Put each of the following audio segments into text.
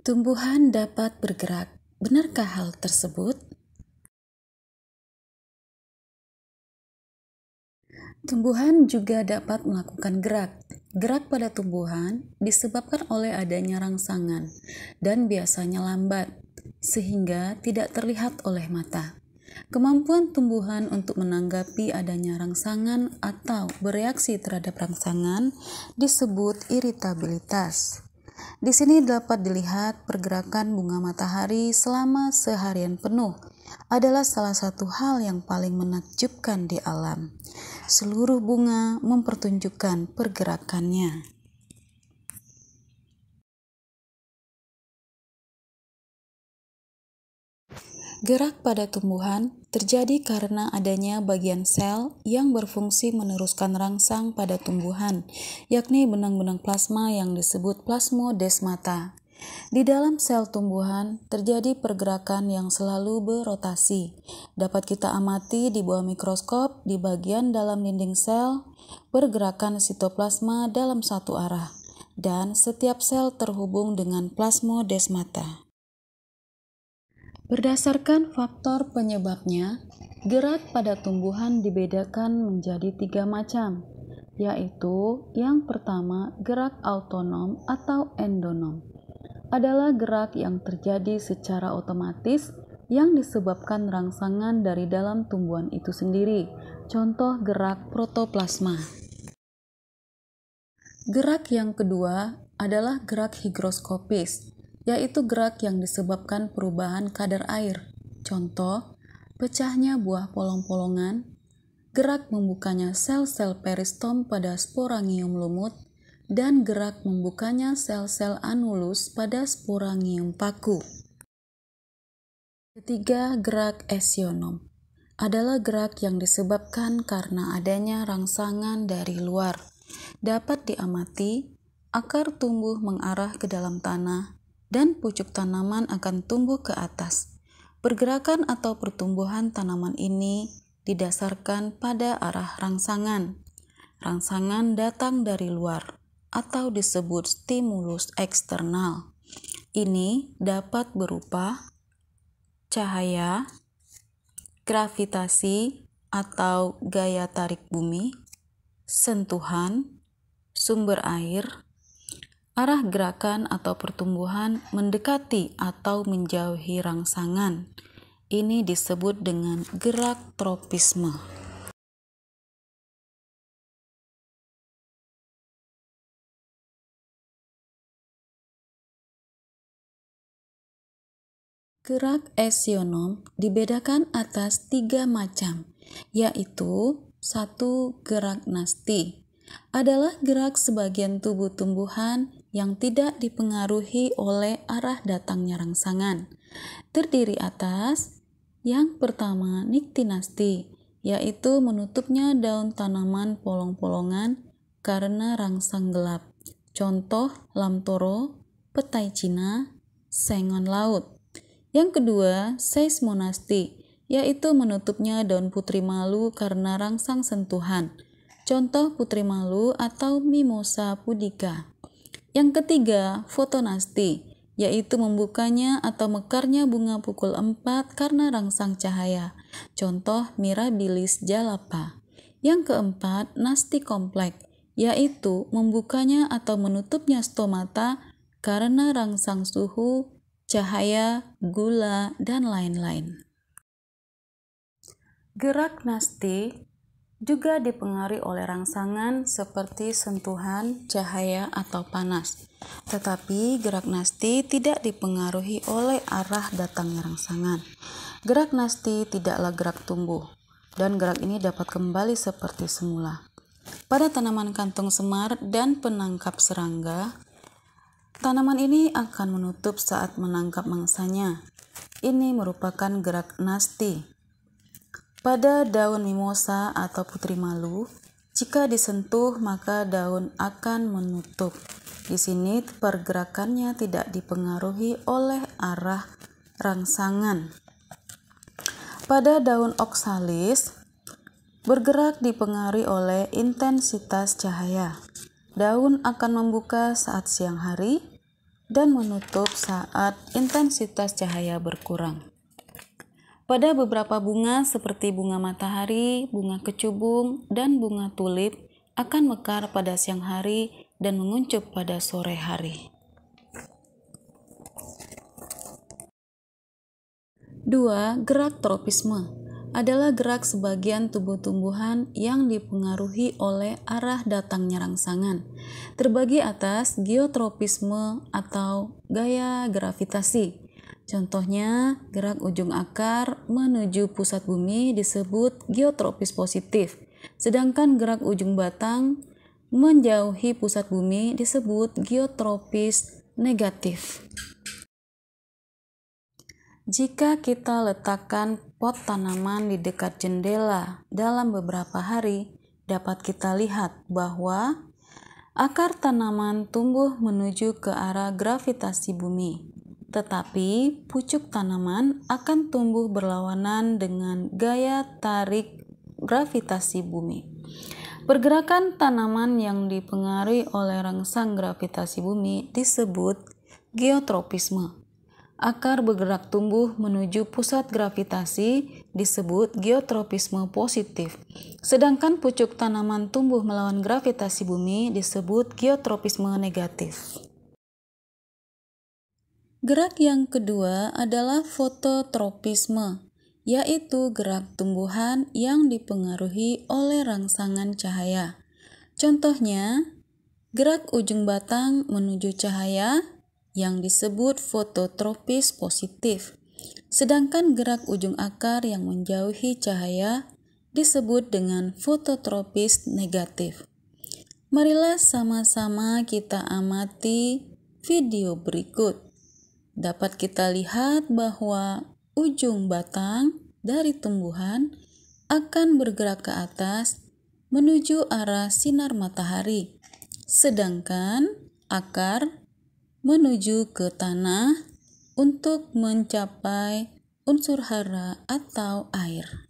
Tumbuhan dapat bergerak. Benarkah hal tersebut? Tumbuhan juga dapat melakukan gerak. Gerak pada tumbuhan disebabkan oleh adanya rangsangan dan biasanya lambat, sehingga tidak terlihat oleh mata. Kemampuan tumbuhan untuk menanggapi adanya rangsangan atau bereaksi terhadap rangsangan disebut iritabilitas. Di sini dapat dilihat pergerakan bunga matahari selama seharian penuh adalah salah satu hal yang paling menakjubkan di alam. Seluruh bunga mempertunjukkan pergerakannya. Gerak pada tumbuhan terjadi karena adanya bagian sel yang berfungsi meneruskan rangsang pada tumbuhan, yakni benang-benang plasma yang disebut plasmodesmata. Di dalam sel tumbuhan terjadi pergerakan yang selalu berotasi. Dapat kita amati di bawah mikroskop di bagian dalam dinding sel, pergerakan sitoplasma dalam satu arah, dan setiap sel terhubung dengan plasmodesmata. Berdasarkan faktor penyebabnya, gerak pada tumbuhan dibedakan menjadi 3 macam, yaitu yang pertama gerak autonom atau endonom. Adalah gerak yang terjadi secara otomatis yang disebabkan rangsangan dari dalam tumbuhan itu sendiri, contoh gerak protoplasma. Gerak yang kedua adalah gerak higroskopis, yaitu gerak yang disebabkan perubahan kadar air. Contoh, pecahnya buah polong-polongan, gerak membukanya sel-sel peristom pada sporangium lumut, dan gerak membukanya sel-sel anulus pada sporangium paku. Ketiga, gerak esionom adalah gerak yang disebabkan karena adanya rangsangan dari luar. Dapat diamati, akar tumbuh mengarah ke dalam tanah, dan pucuk tanaman akan tumbuh ke atas. Pergerakan atau pertumbuhan tanaman ini didasarkan pada arah rangsangan. Rangsangan datang dari luar atau disebut stimulus eksternal. Ini dapat berupa cahaya, gravitasi atau gaya tarik bumi, sentuhan, sumber air, arah gerakan atau pertumbuhan mendekati atau menjauhi rangsangan. Ini disebut dengan gerak tropisme. Gerak esionom dibedakan atas 3 macam, yaitu 1. Gerak nasti adalah gerak sebagian tubuh tumbuhan yang tidak dipengaruhi oleh arah datangnya rangsangan. Terdiri atas yang pertama niktinasti, yaitu menutupnya daun tanaman polong-polongan karena rangsang gelap. Contoh lamtoro, petai Cina, sengon laut. Yang kedua, seismonasti, yaitu menutupnya daun putri malu karena rangsang sentuhan. Contoh putri malu atau mimosa pudica. Yang ketiga, fotonasti, yaitu membukanya atau mekarnya bunga pukul 4 karena rangsang cahaya. Contoh mirabilis jalapa. Yang keempat, nasti kompleks, yaitu membukanya atau menutupnya stomata karena rangsang suhu, cahaya, gula, dan lain-lain. Gerak nasti juga dipengaruhi oleh rangsangan seperti sentuhan, cahaya, atau panas. Tetapi gerak nasti tidak dipengaruhi oleh arah datangnya rangsangan. Gerak nasti tidaklah gerak tumbuh, dan gerak ini dapat kembali seperti semula. Pada tanaman kantung semar dan penangkap serangga, tanaman ini akan menutup saat menangkap mangsanya. ini merupakan gerak nasti. Pada daun mimosa atau putri malu, jika disentuh maka daun akan menutup. Di sini pergerakannya tidak dipengaruhi oleh arah rangsangan. Pada daun oksalis, bergerak dipengaruhi oleh intensitas cahaya. Daun akan membuka saat siang hari dan menutup saat intensitas cahaya berkurang. Pada beberapa bunga seperti bunga matahari, bunga kecubung, dan bunga tulip akan mekar pada siang hari dan menguncup pada sore hari. 2. Gerak tropisme adalah gerak sebagian tubuh tumbuhan yang dipengaruhi oleh arah datangnya rangsangan. Terbagi atas geotropisme atau gaya gravitasi. Contohnya, gerak ujung akar menuju pusat bumi disebut geotropis positif, sedangkan gerak ujung batang menjauhi pusat bumi disebut geotropis negatif. Jika kita letakkan pot tanaman di dekat jendela dalam beberapa hari, dapat kita lihat bahwa akar tanaman tumbuh menuju ke arah gravitasi bumi, tetapi pucuk tanaman akan tumbuh berlawanan dengan gaya tarik gravitasi bumi. Pergerakan tanaman yang dipengaruhi oleh rangsang gravitasi bumi disebut geotropisme. Akar bergerak tumbuh menuju pusat gravitasi disebut geotropisme positif. Sedangkan pucuk tanaman tumbuh melawan gravitasi bumi disebut geotropisme negatif. Gerak yang kedua adalah fototropisme, yaitu gerak tumbuhan yang dipengaruhi oleh rangsangan cahaya. Contohnya, gerak ujung batang menuju cahaya yang disebut fototropis positif, sedangkan gerak ujung akar yang menjauhi cahaya disebut dengan fototropis negatif. Marilah sama-sama kita amati video berikut. Dapat kita lihat bahwa ujung batang dari tumbuhan akan bergerak ke atas menuju arah sinar matahari, sedangkan akar menuju ke tanah untuk mencapai unsur hara atau air.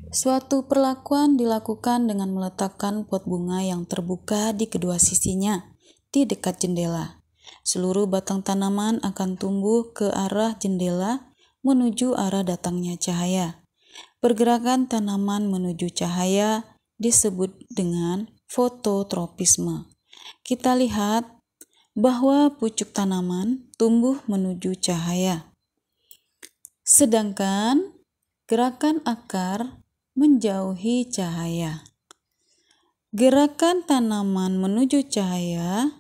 Suatu perlakuan dilakukan dengan meletakkan pot bunga yang terbuka di kedua sisinya di dekat jendela. Seluruh batang tanaman akan tumbuh ke arah jendela menuju arah datangnya cahaya. Pergerakan tanaman menuju cahaya disebut dengan fototropisme. Kita lihat bahwa pucuk tanaman tumbuh menuju cahaya, sedangkan gerakan akar menjauhi cahaya. Gerakan tanaman menuju cahaya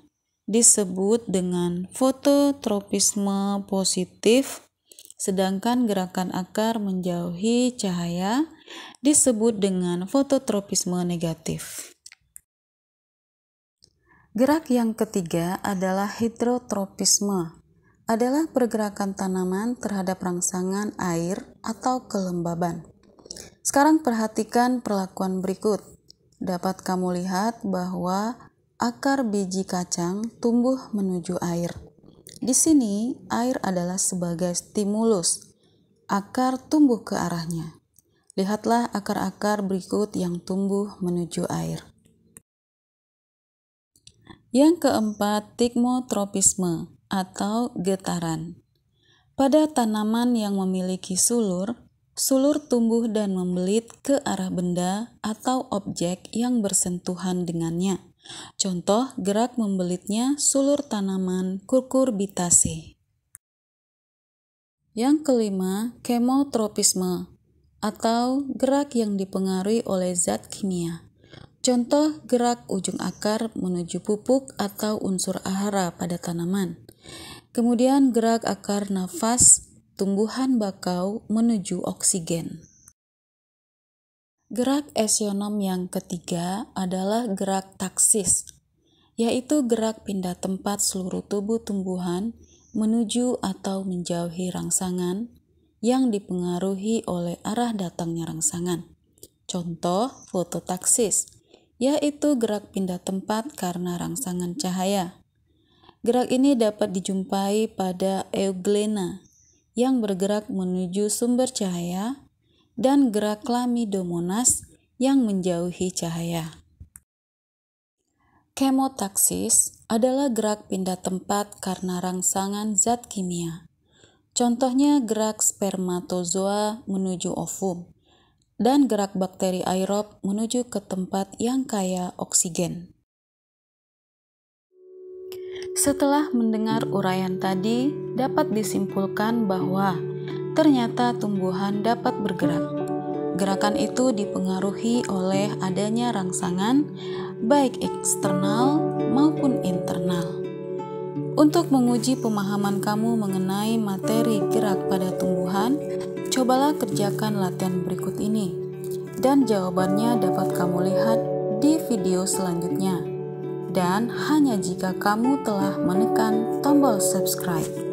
disebut dengan fototropisme positif, sedangkan gerakan akar menjauhi cahaya disebut dengan fototropisme negatif. Gerak yang ketiga adalah hidrotropisme, adalah pergerakan tanaman terhadap rangsangan air atau kelembaban. Sekarang perhatikan perlakuan berikut. Dapat kamu lihat bahwa akar biji kacang tumbuh menuju air. Di sini, air adalah sebagai stimulus. Akar tumbuh ke arahnya. Lihatlah akar-akar berikut yang tumbuh menuju air. Yang keempat, tigmotropisme atau getaran. Pada tanaman yang memiliki sulur tumbuh dan membelit ke arah benda atau objek yang bersentuhan dengannya. Contoh gerak membelitnya sulur tanaman Cucurbitaceae. Yang kelima, kemotropisme atau gerak yang dipengaruhi oleh zat kimia. Contoh gerak ujung akar menuju pupuk atau unsur hara pada tanaman. Kemudian gerak akar nafas tumbuhan bakau menuju oksigen. Gerak esionom yang ketiga adalah gerak taksis, yaitu gerak pindah tempat seluruh tubuh tumbuhan menuju atau menjauhi rangsangan yang dipengaruhi oleh arah datangnya rangsangan. Contoh fototaksis, yaitu gerak pindah tempat karena rangsangan cahaya. Gerak ini dapat dijumpai pada euglena yang bergerak menuju sumber cahaya dan gerak Chlamydomonas yang menjauhi cahaya. Kemotaksis adalah gerak pindah tempat karena rangsangan zat kimia. Contohnya gerak spermatozoa menuju ovum dan gerak bakteri aerob menuju ke tempat yang kaya oksigen. Setelah mendengar uraian tadi, dapat disimpulkan bahwa ternyata tumbuhan dapat bergerak. Gerakan itu dipengaruhi oleh adanya rangsangan, baik eksternal maupun internal. Untuk menguji pemahaman kamu mengenai materi gerak pada tumbuhan, cobalah kerjakan latihan berikut ini, dan jawabannya dapat kamu lihat di video selanjutnya. Dan hanya jika kamu telah menekan tombol subscribe.